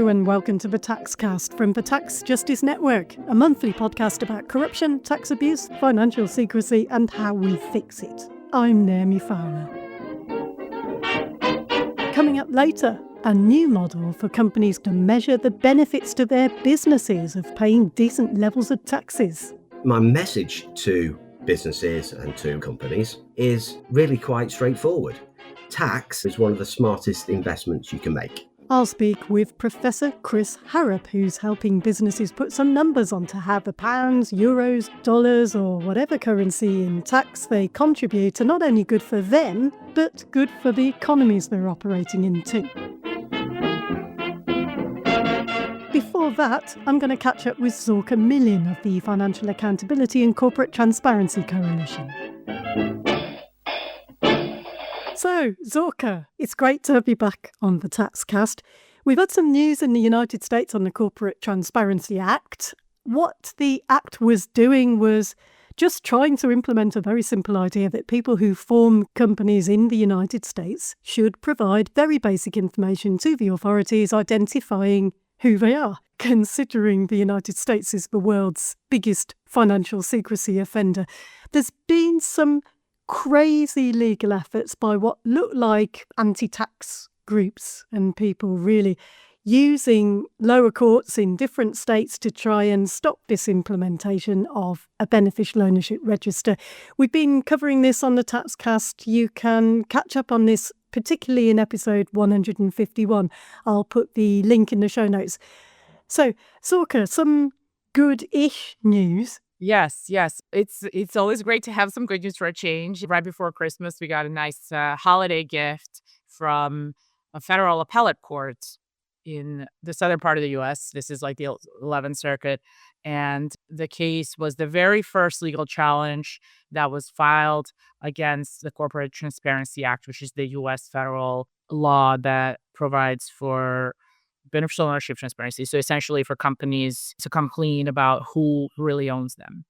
Hello and welcome to the Taxcast from the Tax Justice Network, a monthly podcast about corruption, tax abuse, financial secrecy and how we fix it. I'm Naomi Fowler. Coming up later, a new model for companies to measure the benefits to their businesses of paying decent levels of taxes. My message to businesses and to companies is really quite straightforward. Tax is one of the smartest investments you can make. I'll speak with Professor Chris Harrop, who's helping businesses put some numbers onto how the pounds, euros, dollars or whatever currency in tax they contribute are not only good for them, but good for the economies they're operating in too. Before that, I'm going to catch up with Zorka Millin of the Financial Accountability and Corporate Transparency Coalition. So, Zorka, it's great to have you back on the Taxcast. We've had some news in the United States on the Corporate Transparency Act. What the Act was doing was just trying to implement a very simple idea that people who form companies in the United States should provide very basic information to the authorities identifying who they are, considering the United States is the world's biggest financial secrecy offender. There's been some crazy legal efforts by what look like anti-tax groups and people really using lower courts in different states to try and stop this implementation of a beneficial ownership register. We've been covering this on the Taxcast. You can catch up on this, particularly in episode 151. I'll put the link in the show notes. So, Zorka, some good-ish news. Yes. It's always great to have some good news for a change. Right before Christmas, we got a nice holiday gift from a federal appellate court in the southern part of the U.S. This is like the 11th Circuit. And the case was the very first legal challenge that was filed against the Corporate Transparency Act, which is the U.S. federal law that provides for beneficial ownership transparency. So essentially for companies to come clean about who really owns them.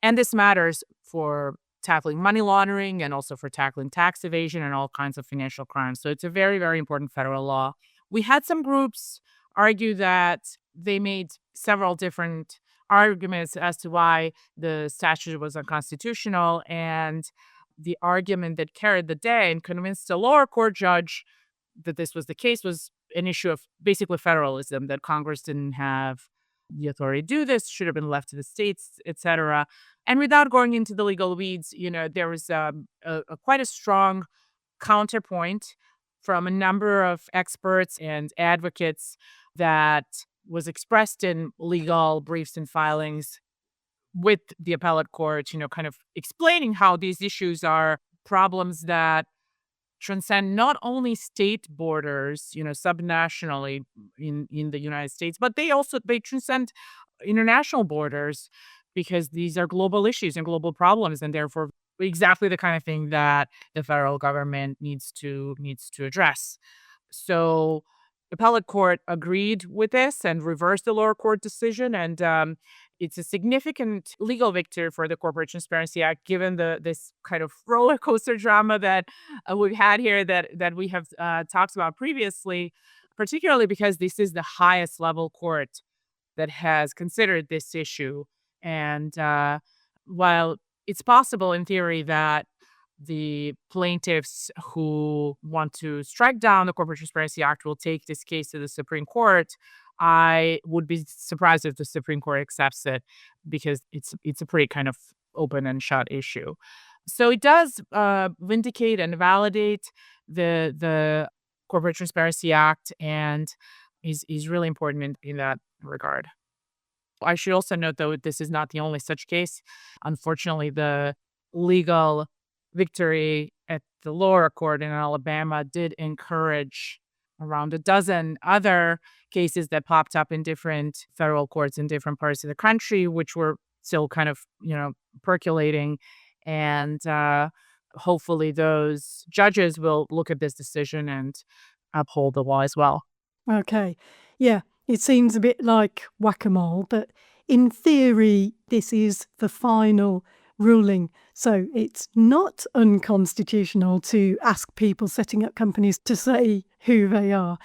And this matters for tackling money laundering and also for tackling tax evasion and all kinds of financial crimes. So it's a very, very important federal law. We had some groups argue that they made several different arguments as to why the statute was unconstitutional. And the argument that carried the day and convinced a lower court judge that this was the case was an issue of basically federalism, that Congress didn't have the authority to do this, should have been left to the states, etc. And without going into the legal weeds, there was quite a strong counterpoint from a number of experts and advocates that was expressed in legal briefs and filings with the appellate court, kind of explaining how these issues are problems that transcend not only state borders, subnationally in the United States, but they transcend international borders because these are global issues and global problems, and therefore exactly the kind of thing that the federal government needs to address. So the appellate court agreed with this and reversed the lower court decision, and it's a significant legal victory for the Corporate Transparency Act, given this kind of roller coaster drama that we've had here that we have talked about previously, particularly because this is the highest level court that has considered this issue. And while it's possible in theory that the plaintiffs who want to strike down the Corporate Transparency Act will take this case to the Supreme Court, I would be surprised if the Supreme Court accepts it because it's a pretty kind of open and shut issue. So it does vindicate and validate the Corporate Transparency Act and is really important in that regard. I should also note, though, this is not the only such case. Unfortunately, the legal victory at the lower court in Alabama did encourage around a dozen other cases that popped up in different federal courts in different parts of the country, which were still kind of, percolating. And hopefully those judges will look at this decision and uphold the law as well. Okay. Yeah, it seems a bit like whack-a-mole, but in theory, this is the final ruling. So it's not unconstitutional to ask people setting up companies to say who they are.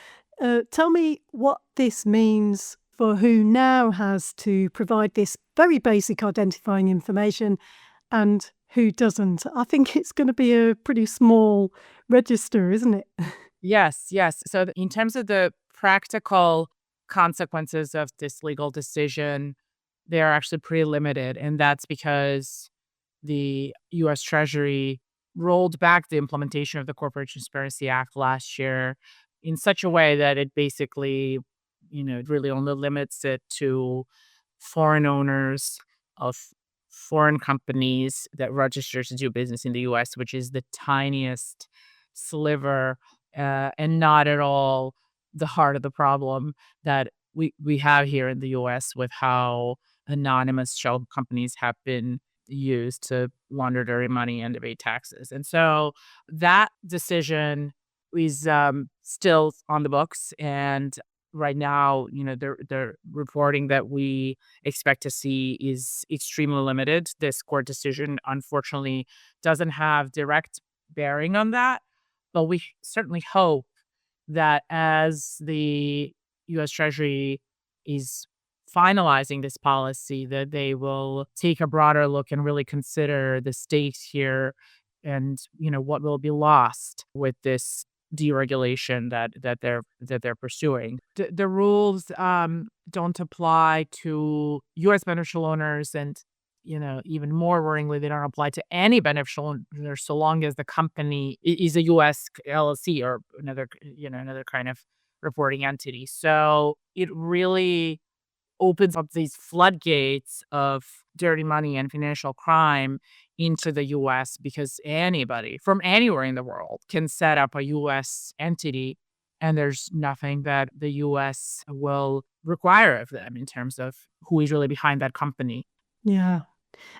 Tell me what this means for who now has to provide this very basic identifying information and who doesn't. I think it's going to be a pretty small register, isn't it? Yes, yes. So in terms of the practical consequences of this legal decision, they are actually pretty limited. And that's because the US Treasury rolled back the implementation of the Corporate Transparency Act last year in such a way that it basically, really only limits it to foreign owners of foreign companies that register to do business in the US, which is the tiniest sliver and not at all the heart of the problem that we have here in the US with how anonymous shell companies have been used to launder dirty money and evade taxes. And so that decision is still on the books. And right now, the reporting that we expect to see is extremely limited. This court decision, unfortunately, doesn't have direct bearing on that. But we certainly hope that as the US Treasury is finalizing this policy, that they will take a broader look and really consider the stakes here and what will be lost with this deregulation that they're pursuing. The rules don't apply to U.S. beneficial owners, and even more worryingly, they don't apply to any beneficial owner so long as the company is a U.S. LLC or another kind of reporting entity. So it really opens up these floodgates of dirty money and financial crime into the US because anybody from anywhere in the world can set up a US entity, and there's nothing that the US will require of them in terms of who is really behind that company. Yeah.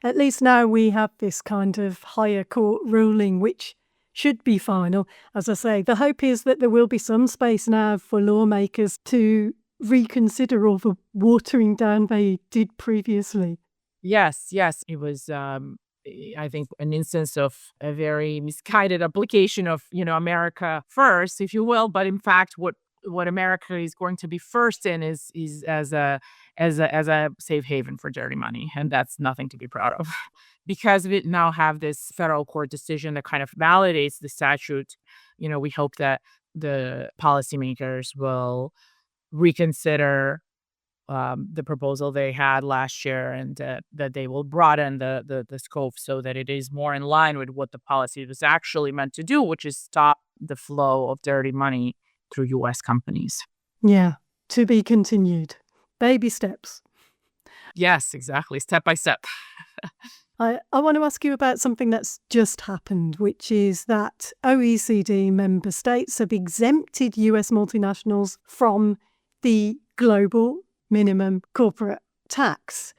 At least now we have this kind of higher court ruling, which should be final. As I say, the hope is that there will be some space now for lawmakers to reconsider all the watering down they did previously. Yes, yes. It was, I think, an instance of a very misguided application of, America first, if you will. But in fact, what America is going to be first in is as a safe haven for dirty money, and that's nothing to be proud of. Because we now have this federal court decision that kind of validates the statute, we hope that the policymakers will reconsider the proposal they had last year, and that they will broaden the scope so that it is more in line with what the policy was actually meant to do, which is stop the flow of dirty money through U.S. companies. Yeah, to be continued. Baby steps. Yes, exactly. Step by step. I want to ask you about something that's just happened, which is that OECD member states have exempted US multinationals from the global minimum corporate tax.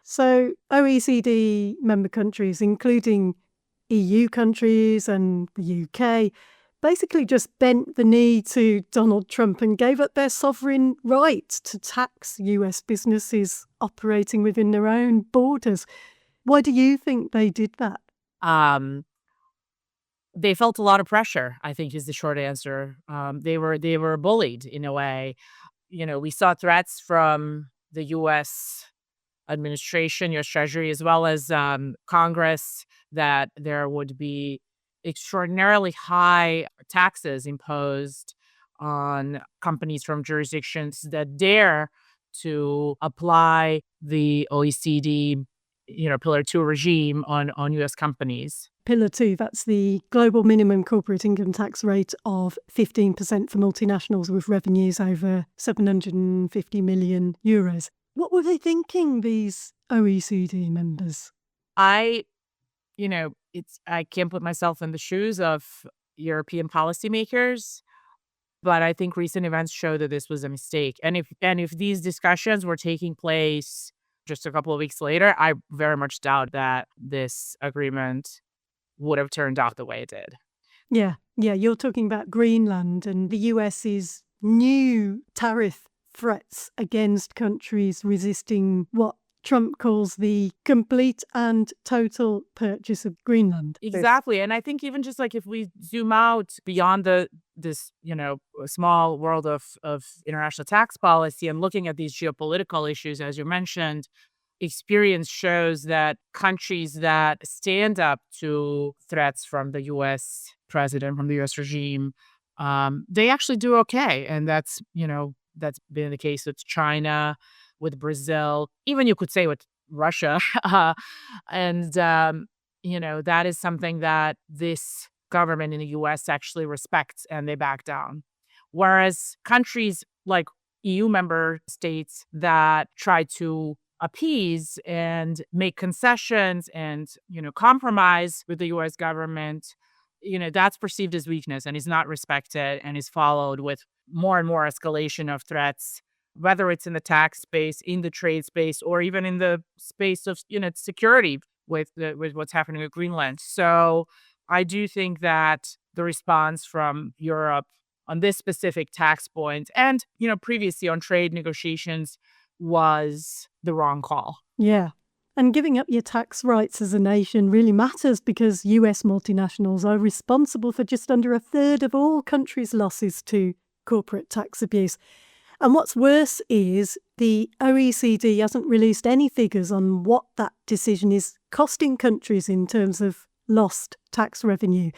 So OECD member countries, including EU countries and the UK, basically just bent the knee to Donald Trump and gave up their sovereign right to tax US businesses operating within their own borders. Why do you think they did that? They felt a lot of pressure, I think, is the short answer. They were bullied in a way. We saw threats from the U.S. administration, U.S. Treasury, as well as Congress, that there would be extraordinarily high taxes imposed on companies from jurisdictions that dare to apply the OECD, Pillar 2 regime on U.S. companies. Pillar 2, that's the global minimum corporate income tax rate of 15% for multinationals with revenues over 750 million euros. What were they thinking, these OECD members? I can't put myself in the shoes of European policymakers, but I think recent events show that this was a mistake. And if these discussions were taking place just a couple of weeks later, I very much doubt that this agreement would have turned out the way it did. Yeah, you're talking about Greenland and the US's new tariff threats against countries resisting what Trump calls the complete and total purchase of Greenland. Exactly. And I think even just like if we zoom out beyond this small world of international tax policy and looking at these geopolitical issues, as you mentioned, experience shows that countries that stand up to threats from the U.S. president, from the U.S. regime, they actually do okay. And that's been the case with China, with Brazil, even you could say with Russia. And, that is something that this government in the U.S. actually respects and they back down. Whereas countries like EU member states that try to appease and make concessions and, compromise with the U.S. government, that's perceived as weakness and is not respected and is followed with more and more escalation of threats, whether it's in the tax space, in the trade space, or even in the space of, security with what's happening with Greenland. So I do think that the response from Europe on this specific tax point and, previously on trade negotiations was the wrong call. Yeah. And giving up your tax rights as a nation really matters because US multinationals are responsible for just under a third of all countries' losses to corporate tax abuse. And what's worse is the OECD hasn't released any figures on what that decision is costing countries in terms of lost tax revenue.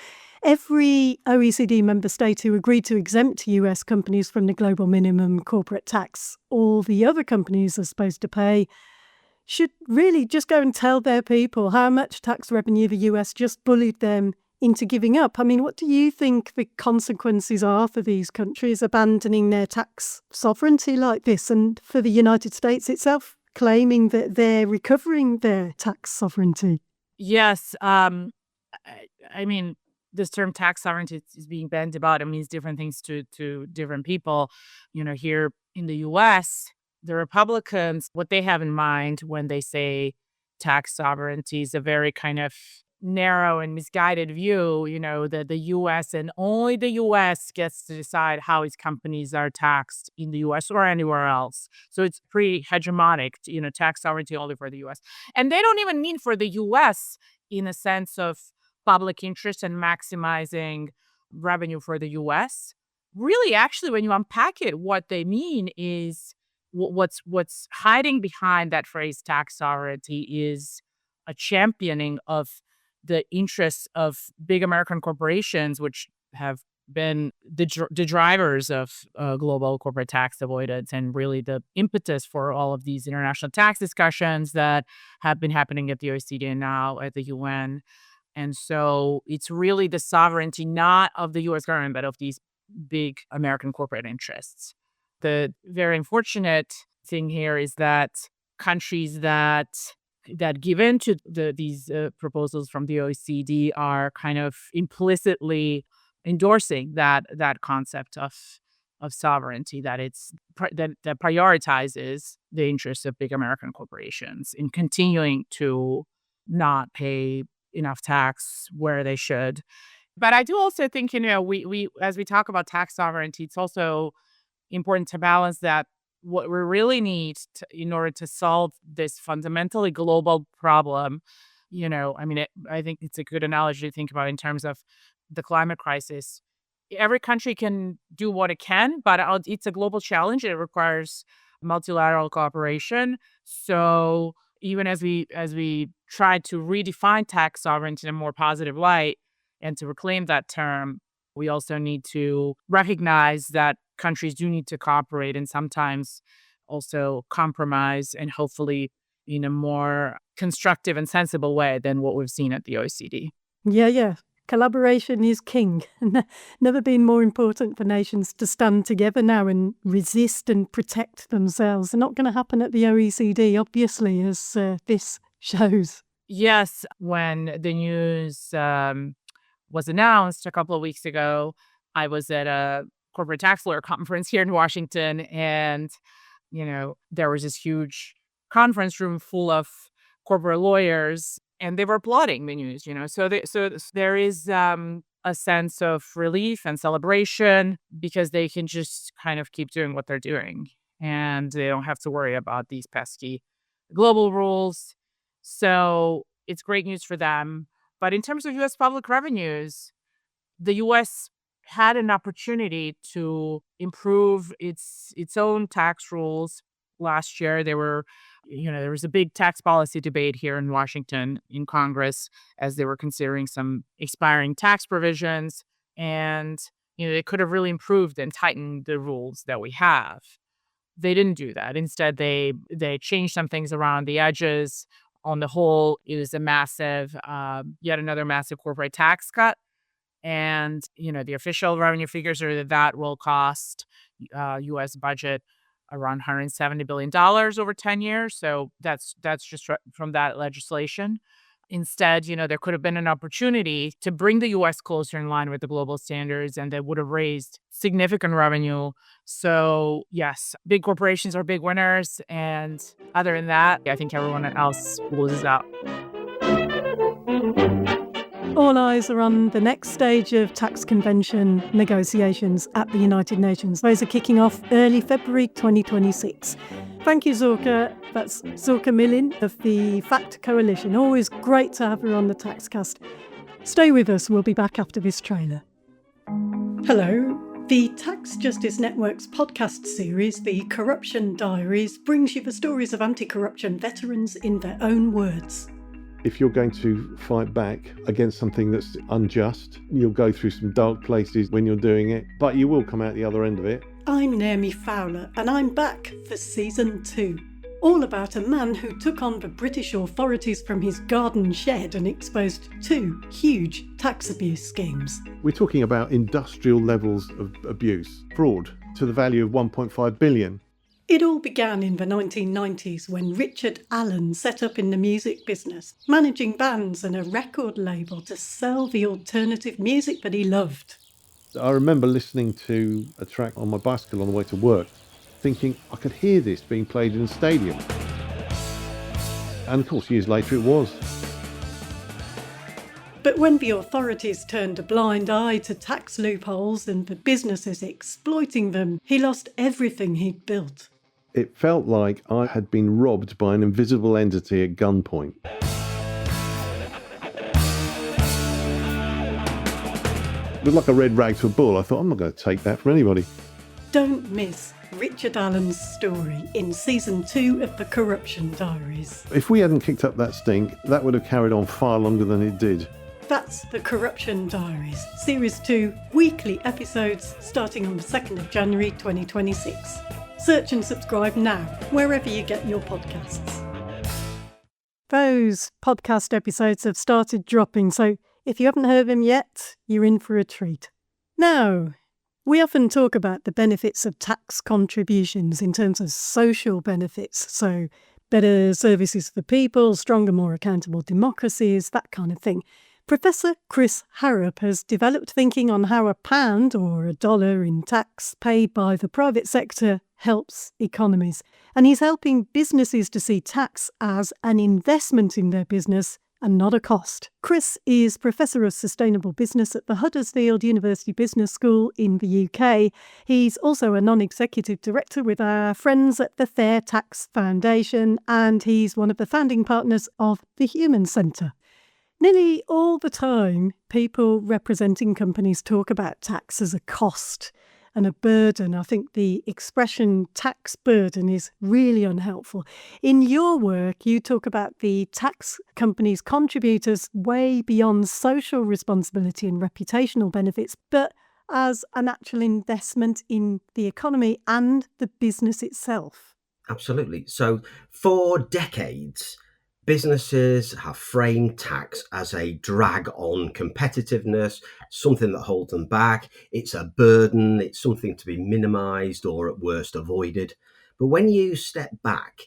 Every OECD member state who agreed to exempt US companies from the global minimum corporate tax all the other companies are supposed to pay should really just go and tell their people how much tax revenue the US just bullied them into giving up. I mean, what do you think the consequences are for these countries abandoning their tax sovereignty like this, and for the United States itself claiming that they're recovering their tax sovereignty? Yes. I mean, this term tax sovereignty is being bandied about. It means different things to different people. Here in the U.S., the Republicans, what they have in mind when they say tax sovereignty is a very kind of narrow and misguided view, that the U.S. and only the U.S. gets to decide how its companies are taxed in the U.S. or anywhere else. So it's pretty hegemonic, tax sovereignty only for the U.S. And they don't even mean for the U.S. in a sense of public interest and maximizing revenue for the U.S. Really, actually, when you unpack it, what they mean is what's hiding behind that phrase tax sovereignty is a championing of the interests of big American corporations, which have been the drivers of global corporate tax avoidance and really the impetus for all of these international tax discussions that have been happening at the OECD and now at the UN. And so it's really the sovereignty not of the U.S. government, but of these big American corporate interests. The very unfortunate thing here is that countries that give in to these proposals from the OECD are kind of implicitly endorsing that concept of sovereignty, that that prioritizes the interests of big American corporations in continuing to not pay enough tax where they should. But I do also think, we as we talk about tax sovereignty, it's also important to balance that what we really need in order to solve this fundamentally global problem, I think it's a good analogy to think about in terms of the climate crisis. Every country can do what it can, but it's a global challenge. It requires multilateral cooperation. So even as we try to redefine tax sovereignty in a more positive light and to reclaim that term, we also need to recognize that countries do need to cooperate and sometimes also compromise, and hopefully in a more constructive and sensible way than what we've seen at the OECD. Yeah. Collaboration is king. Never been more important for nations to stand together now and resist and protect themselves. They're not going to happen at the OECD, obviously, as this shows. Yes, when the news was announced a couple of weeks ago, I was at a corporate tax lawyer conference here in Washington, and there was this huge conference room full of corporate lawyers, and they were applauding the news. So there is a sense of relief and celebration because they can just kind of keep doing what they're doing, and they don't have to worry about these pesky global rules. So it's great news for them. But in terms of U.S. public revenues, the U.S. had an opportunity to improve its own tax rules last year. There was a big tax policy debate here in Washington in Congress as they were considering some expiring tax provisions. And, they could have really improved and tightened the rules that we have. They didn't do that. Instead, they changed some things around the edges. On the whole, it was yet another massive corporate tax cut. And, the official revenue figures are that will cost U.S. budget around $170 billion over 10 years. So that's just from that legislation. Instead, there could have been an opportunity to bring the U.S. closer in line with the global standards, and that would have raised significant revenue. So, yes, big corporations are big winners. And other than that, I think everyone else loses out. All eyes are on the next stage of tax convention negotiations at the United Nations. Those are kicking off early February 2026. Thank you, Zorka. That's Zorka Millin of the FACT Coalition. Always great to have her on the TaxCast. Stay with us. We'll be back after this trailer. Hello. The Tax Justice Network's podcast series, The Corruption Diaries, brings you the stories of anti-corruption veterans in their own words. If you're going to fight back against something that's unjust, you'll go through some dark places when you're doing it, but you will come out the other end of it. I'm Naomi Fowler, and I'm back for Season 2. All about a man who took on the British authorities from his garden shed and exposed 2 huge tax abuse schemes. We're talking about industrial levels of abuse, fraud, to the value of 1.5 billion. It all began in the 1990s when Richard Allen set up in the music business, managing bands and a record label to sell the alternative music that he loved. I remember listening to a track on my bicycle on the way to work, thinking I could hear this being played in a stadium. And of course, years later it was. But when the authorities turned a blind eye to tax loopholes and the businesses exploiting them, he lost everything he'd built. It felt like I had been robbed by an invisible entity at gunpoint. It was like a red rag to a bull. I thought, I'm not going to take that from anybody. Don't miss Richard Allen's story in Season 2 of The Corruption Diaries. If we hadn't kicked up that stink, that would have carried on far longer than it did. That's The Corruption Diaries, Series 2, weekly episodes starting on the 2nd of January 2026. Search and subscribe now, wherever you get your podcasts. Those podcast episodes have started dropping, so if you haven't heard them yet, you're in for a treat. Now, we often talk about the benefits of tax contributions in terms of social benefits, so better services for people, stronger, more accountable democracies, that kind of thing. Professor Chris Harrop has developed thinking on how £1 or $1 in tax paid by the private sector helps economies. And he's helping businesses to see tax as an investment in their business and not a cost. Chris is Professor of Sustainable Business at the Huddersfield University Business School in the UK. He's also a non-executive director with our friends at the Fair Tax Foundation, and he's one of the founding partners of the Human Centre. Nearly all the time, people representing companies talk about tax as a cost and a burden. I think the expression tax burden is really unhelpful. In your work, you talk about the tax companies' contributors way beyond social responsibility and reputational benefits, but as an actual investment in the economy and the business itself. Absolutely. So for decades, businesses have framed tax as a drag on competitiveness, something that holds them back. It's a burden. It's something to be minimised or at worst avoided. But when you step back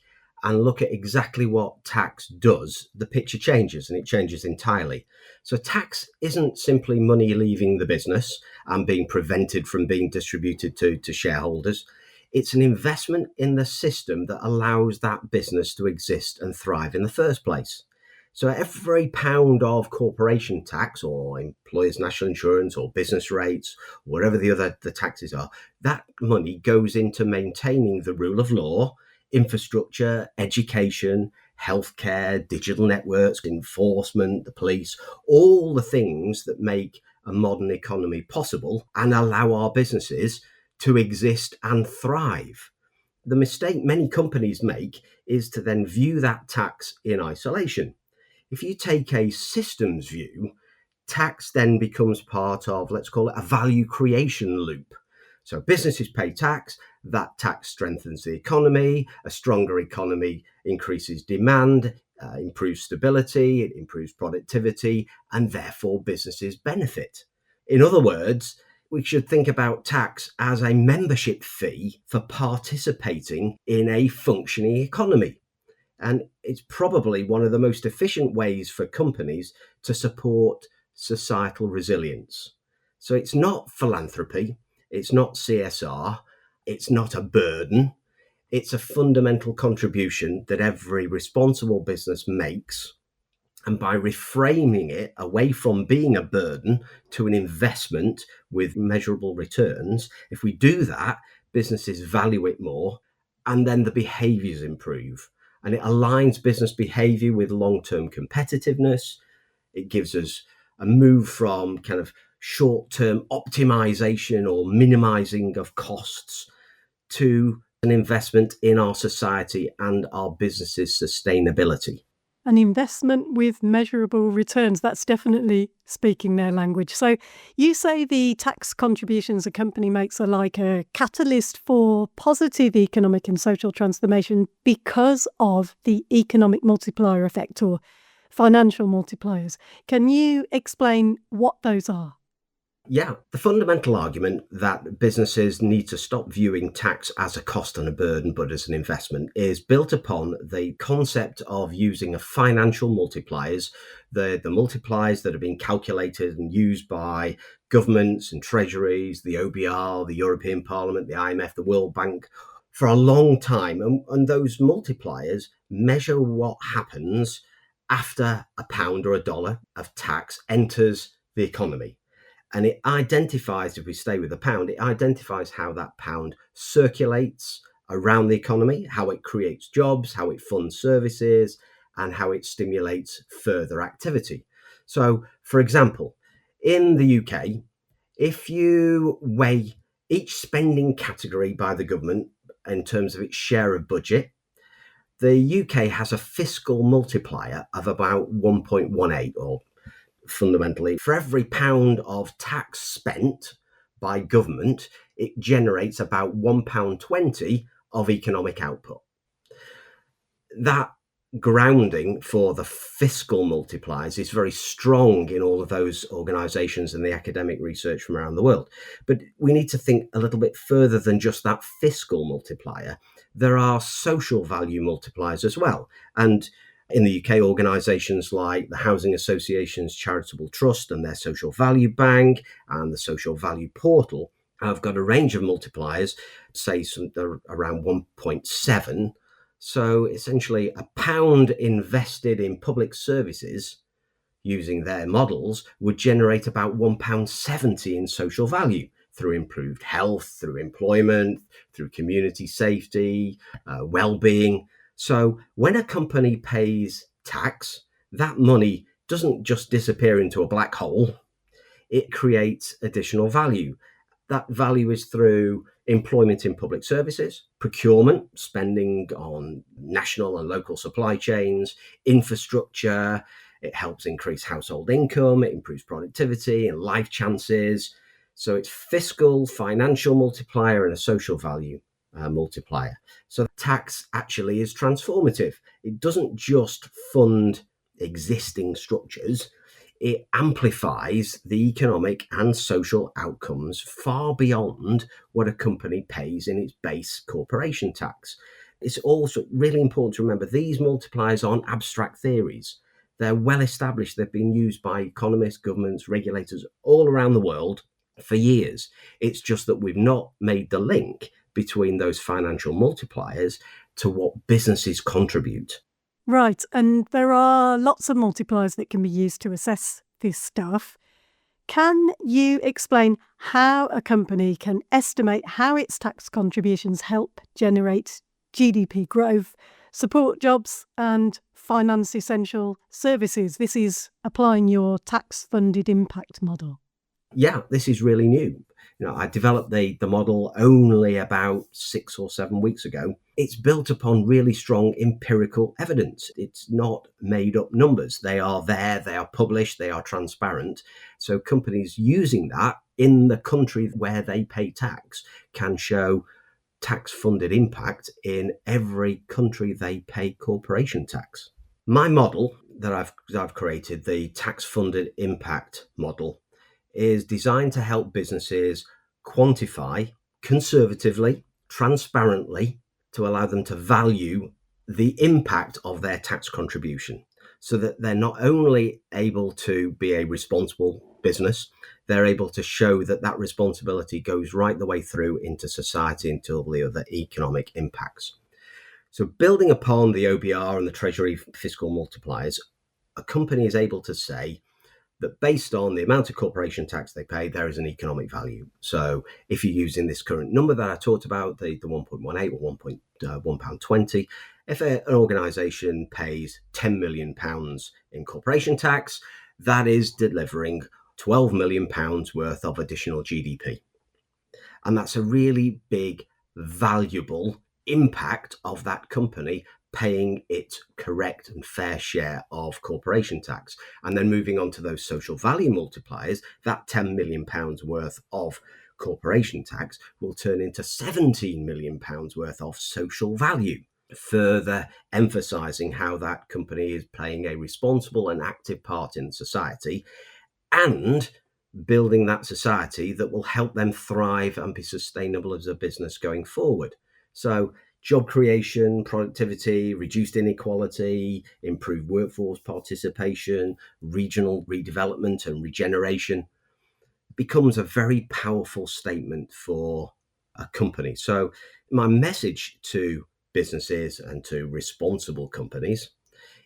and look at exactly what tax does, the picture changes, and it changes entirely. So tax isn't simply money leaving the business and being prevented from being distributed to shareholders. It's an investment in the system that allows that business to exist and thrive in the first place. So every pound of corporation tax or employers' national insurance or business rates, whatever the taxes are, that money goes into maintaining the rule of law, infrastructure, education, healthcare, digital networks, enforcement, the police, all the things that make a modern economy possible and allow our businesses to exist and thrive. The mistake many companies make is to then view that tax in isolation. If you take a systems view, tax then becomes part of, let's call it, a value creation loop. So businesses pay tax, that tax strengthens the economy, a stronger economy increases demand, improves stability, it improves productivity, and therefore businesses benefit. In other words, we should think about tax as a membership fee for participating in a functioning economy. And it's probably one of the most efficient ways for companies to support societal resilience. So it's not philanthropy, it's not CSR, it's not a burden, it's a fundamental contribution that every responsible business makes. And by reframing it away from being a burden to an investment with measurable returns, if we do that, businesses value it more, and then the behaviors improve. And it aligns business behavior with long-term competitiveness. It gives us a move from kind of short-term optimization or minimizing of costs to an investment in our society and our business's sustainability. An investment with measurable returns. That's definitely speaking their language. So you say the tax contributions a company makes are like a catalyst for positive economic and social transformation because of the economic multiplier effect or financial multipliers. Can you explain what those are? Yeah, the fundamental argument that businesses need to stop viewing tax as a cost and a burden, but as an investment, is built upon the concept of using a financial multipliers, the multipliers that have been calculated and used by governments and treasuries, the OBR, the European Parliament, the IMF, the World Bank, for a long time. And those multipliers measure what happens after a pound or a dollar of tax enters the economy. And it identifies, if we stay with the pound, it identifies how that pound circulates around the economy, how it creates jobs, how it funds services, and how it stimulates further activity. So, for example, in the UK, if you weigh each spending category by the government in terms of its share of budget, the UK has a fiscal multiplier of about 1.18, or fundamentally, for every pound of tax spent by government, it generates about £1.20 of economic output. That grounding for the fiscal multipliers is very strong in all of those organisations and the academic research from around the world. But we need to think a little bit further than just that fiscal multiplier. There are social value multipliers as well. And in the UK, organisations like the Housing Association's Charitable Trust and their Social Value Bank and the Social Value Portal have got a range of multipliers, say around 1.7. So essentially, a pound invested in public services using their models would generate about £1.70 in social value through improved health, through employment, through community safety, well-being. So when a company pays tax, that money doesn't just disappear into a black hole. It creates additional value. That value is through employment in public services, procurement, spending on national and local supply chains, infrastructure. It helps increase household income. It improves productivity and life chances. So it's fiscal, financial multiplier and a social value multiplier. So tax actually is transformative. It doesn't just fund existing structures. It amplifies the economic and social outcomes far beyond what a company pays in its base corporation tax. It's also really important to remember these multipliers aren't abstract theories. They're well established. They've been used by economists, governments, regulators all around the world for years. It's just that we've not made the link between those financial multipliers to what businesses contribute. Right, and there are lots of multipliers that can be used to assess this stuff. Can you explain how a company can estimate how its tax contributions help generate GDP growth, support jobs and finance essential services. This is applying your tax-funded impact model. Yeah, this is really new. I developed the model only about 6 or 7 weeks ago. It's built upon really strong empirical evidence. It's not made up numbers. They are there, they are published, they are transparent. So companies using that in the country where they pay tax can show tax-funded impact in every country they pay corporation tax. My model that I've created, the tax-funded impact model, is designed to help businesses quantify conservatively, transparently, to allow them to value the impact of their tax contribution so that they're not only able to be a responsible business, they're able to show that that responsibility goes right the way through into society into all the other economic impacts. So building upon the OBR and the Treasury fiscal multipliers, a company is able to say that based on the amount of corporation tax they pay, there is an economic value. So if you're using this current number that I talked about, the 1.18 or £1.20, if an organisation pays £10 million in corporation tax, that is delivering £12 million worth of additional GDP. And that's a really big, valuable impact of that company paying its correct and fair share of corporation tax. And then moving on to those social value multipliers, that £10 million worth of corporation tax will turn into £17 million worth of social value, further emphasising how that company is playing a responsible and active part in society and building that society that will help them thrive and be sustainable as a business going forward. So job creation, productivity, reduced inequality, improved workforce participation, regional redevelopment and regeneration becomes a very powerful statement for a company. So my message to businesses and to responsible companies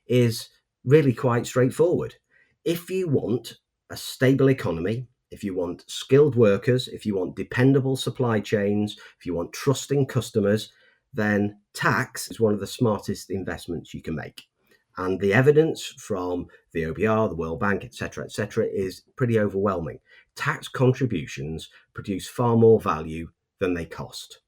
is really quite straightforward. If you want a stable economy, if you want skilled workers, if you want dependable supply chains, if you want trusting customers, then tax is one of the smartest investments you can make. And the evidence from the OBR, the World Bank, etc., is pretty overwhelming. Tax contributions produce far more value than they cost.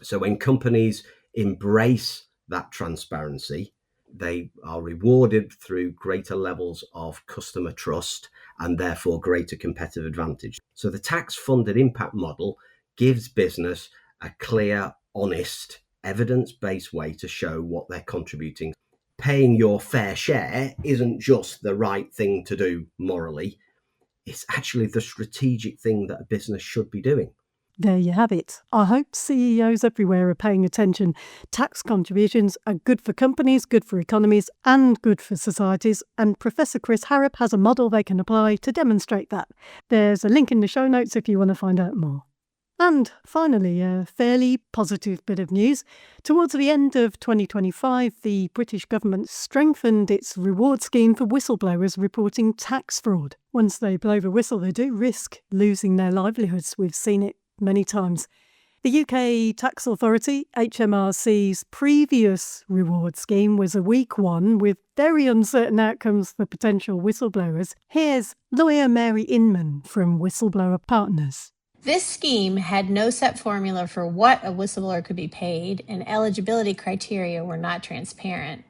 So when companies embrace that transparency, they are rewarded through greater levels of customer trust and therefore greater competitive advantage. So the tax-funded impact model gives business a clear, honest, evidence-based way to show what they're contributing. Paying your fair share isn't just the right thing to do morally. It's actually the strategic thing that a business should be doing. There you have it. I hope CEOs everywhere are paying attention. Tax contributions are good for companies, good for economies, and good for societies. And Professor Chris Harrop has a model they can apply to demonstrate that. There's a link in the show notes if you want to find out more. And finally, a fairly positive bit of news. Towards the end of 2025, the British government strengthened its reward scheme for whistleblowers reporting tax fraud. Once they blow the whistle, they do risk losing their livelihoods. We've seen it many times. The UK Tax Authority, HMRC's previous reward scheme was a weak one with very uncertain outcomes for potential whistleblowers. Here's lawyer Mary Inman from Whistleblower Partners. This scheme had no set formula for what a whistleblower could be paid, and eligibility criteria were not transparent.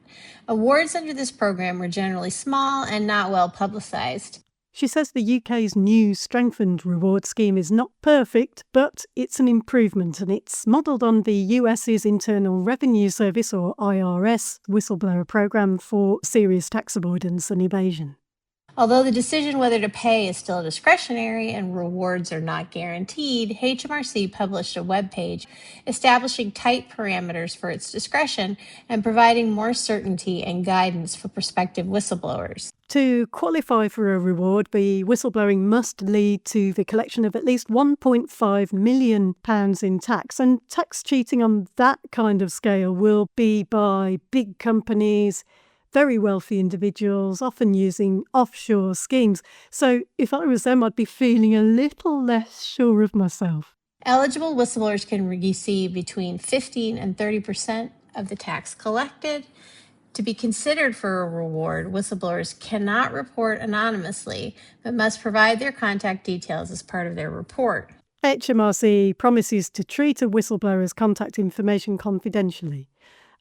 Awards under this program were generally small and not well publicized. She says the UK's new strengthened reward scheme is not perfect, but it's an improvement, and it's modelled on the US's Internal Revenue Service, or IRS, whistleblower program for serious tax avoidance and evasion. Although the decision whether to pay is still discretionary and rewards are not guaranteed, HMRC published a webpage establishing tight parameters for its discretion and providing more certainty and guidance for prospective whistleblowers. To qualify for a reward, the whistleblowing must lead to the collection of at least £1.5 million in tax, and tax cheating on that kind of scale will be by big companies, very wealthy individuals, often using offshore schemes. So if I was them, I'd be feeling a little less sure of myself. Eligible whistleblowers can receive between 15 and 30% of the tax collected. To be considered for a reward, whistleblowers cannot report anonymously, but must provide their contact details as part of their report. HMRC promises to treat a whistleblower's contact information confidentially.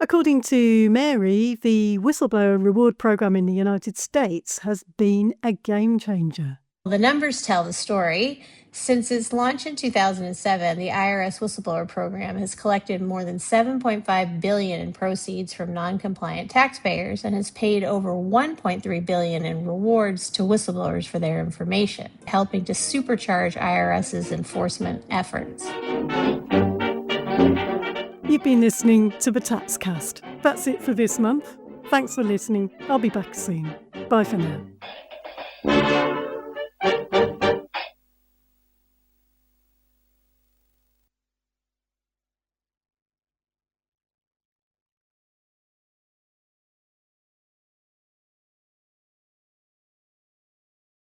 According to Mary, the whistleblower reward program in the United States has been a game changer. The numbers tell the story. Since its launch in 2007, the IRS whistleblower program has collected more than $7.5 billion in proceeds from non-compliant taxpayers and has paid over $1.3 billion in rewards to whistleblowers for their information, helping to supercharge IRS's enforcement efforts. You've been listening to the Taxcast. That's it for this month. Thanks for listening. I'll be back soon. Bye for now.